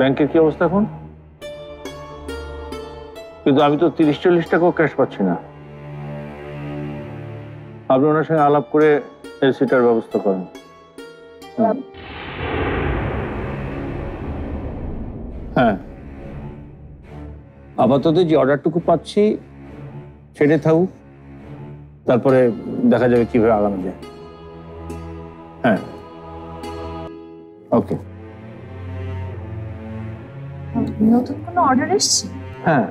ব্যাংকের কি অবস্থা এখন? কিন্তু আমি তো 30-40 টাকাও ক্যাশ পাচ্ছি না। আপনি ওনার সঙ্গে আলাপ করে এলসিটার ব্যবস্থা করেন। হ্যাঁ, আপাতত যে অর্ডারটুকু পাচ্ছি সেটাই থাকুক, তারপরে দেখা যাবে কিভাবে আগানো যায়। হ্যাঁ, ওকে। নতুন কোনো অর্ডার এসেছে? হ্যাঁ,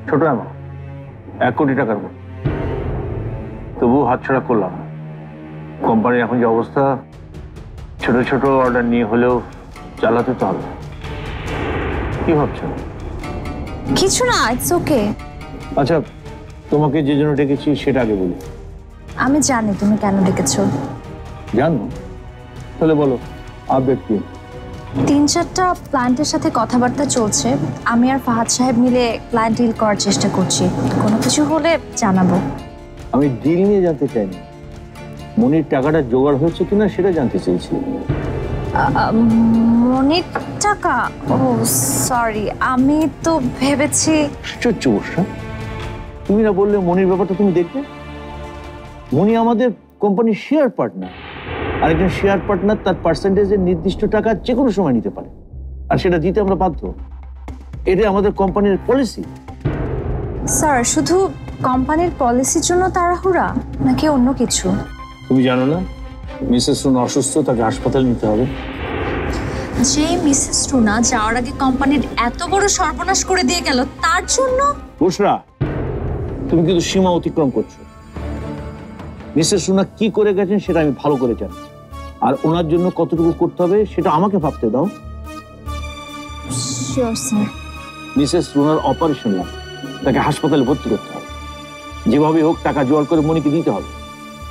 ছোট অ্যামাউন্ট, 1 কোটি টাকার মতো। তবু হাতছাড়া করলাম। কোম্পানির এখন যে অবস্থা, ছোট ছোট অর্ডার নিয়ে হলেও চালাতে তো হবে। কি ভাবছো? কিছু না, ইটস ওকে। আচ্ছা, তোমাকে যে জন্য ডেকেছি সেটা আগে বলি। আমি জানি তুমি কেন ডেকেছো। জানো? তাহলে বলো, আপডেট কি? 3-4টা প্ল্যান্টের সাথে কথাবার্তা চলছে। আমি আর ফাহাদ সাহেব মিলে ক্লায়েন্ট ডিল করার চেষ্টা করছি। কোনো কিছু হলে জানাবো। আমি ডিল নিয়ে জানতে চাইনি, মনির টাকাটা জোগাড় হয়েছে কিনা সেটা জানতে চেয়েছি। মনির টাকা? ও সরি, আমি তো ভেবেছি। আশ্চর্য বর্ষা, তুমি না বললে মনির ব্যাপারটা তুমি দেখবে? মনি আমাদের কোম্পানির শেয়ার পার্টনার। আরেকজন শেয়ার পার্টনার তার পার্সেন্টেজের নির্দিষ্ট টাকা যে কোনো সময় নিতে পারে, আর সেটা দিতে আমরা বাধ্য। এটা আমাদের কোম্পানির পলিসি। স্যার, শুধু কোম্পানির পলিসির জন্য তাড়াহুড়া নাকি অন্য কিছু? তুমি জানো না মিসেস রুনা অসুস্থ, তাকে হাসপাতালে নিতে হবে। যে মিসেস রুনা যাওয়ার আগে কোম্পানির এত বড় সর্বনাশ করে দিয়ে গেল, তার জন্য? বুশরা, তুমি কিন্তু সীমা অতিক্রম করছো। মিসেস রুনা কি করে গেছেন সেটা আমি ভালো করে জানি, আর ওনার জন্য কতটুকু করতে হবে সেটা আমাকে ভাবতে দাও। Sure sir. মিসেস রুনার অপারেশন লাগে, তাকে হাসপাতালে ভর্তি করতে হবে। যেভাবে হোক টাকা জোগাড় করে মনিকে দিতে হবে।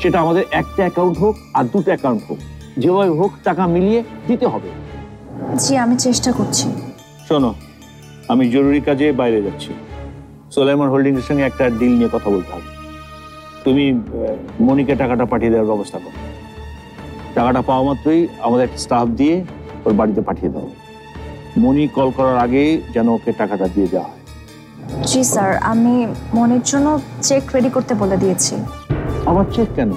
সেটা আমাদের একটা অ্যাকাউন্ট হোক আর 2টা অ্যাকাউন্ট হোক, যেভাবে হোক টাকা মিলিয়ে দিতে হবে। জি, আমি চেষ্টা করছি। শোনো, আমি জরুরি কাজে বাইরে যাচ্ছি। সোলাইমান হোল্ডিংস এর সঙ্গে একটা ডিল নিয়ে কথা বলতে হবে। তুমি মনিকে টাকাটা পাঠিয়ে দেওয়ার ব্যবস্থা করো। টাকাটা পাওয়া মাত্রই আমাদের একটা স্টাফ দিয়ে ওর বাড়িতে পাঠিয়ে দাও। মনি কল করার আগে যেন ওকে টাকাটা দিয়ে দেওয়া হয়। জি স্যার, আমি মনির জন্য চেক রেডি করতে বলে দিয়েছি। আবার চেক কেন?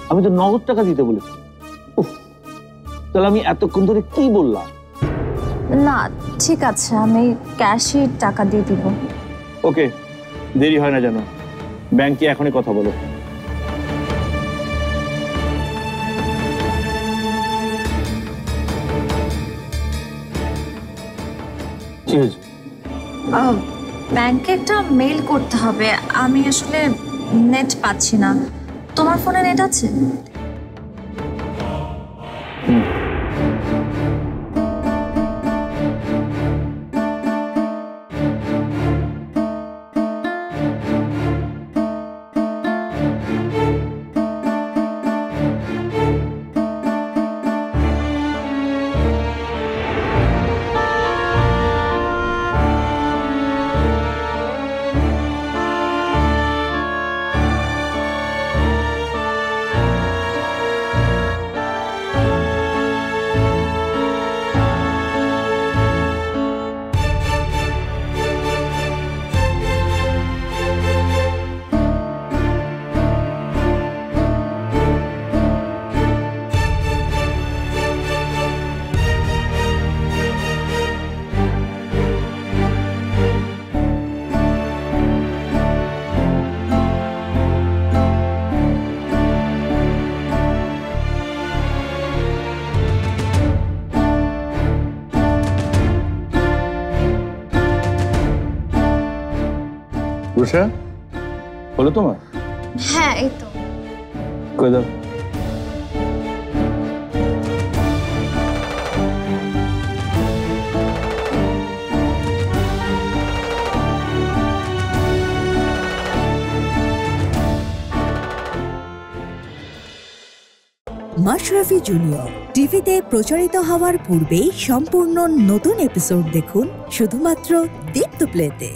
আমি তো নগদ টাকা দিতে বলেছি। তাহলে আমি এতক্ষণ ধরে কি বললাম? না, ঠিক আছে, আমি ক্যাশই টাকা দিয়ে দিব। ওকে, দেরি হয় না যেন। ব্যাংকে এখনই কথা বলো। কি হয়েছে? ব্যাংকে একটা মেইল করতে হবে। আমি আসলে নেট পাচ্ছি না। তোমার ফোনে নেট আছে? রুষা, হলো তোমার? হ্যাঁ, এই তো। কই দাও। মাশরাফি জুনিয়র টিভিতে প্রচারিত হওয়ার পূর্বেই সম্পূর্ণ নতুন এপিসোড দেখুন শুধুমাত্র দীপ্ত প্লেতে।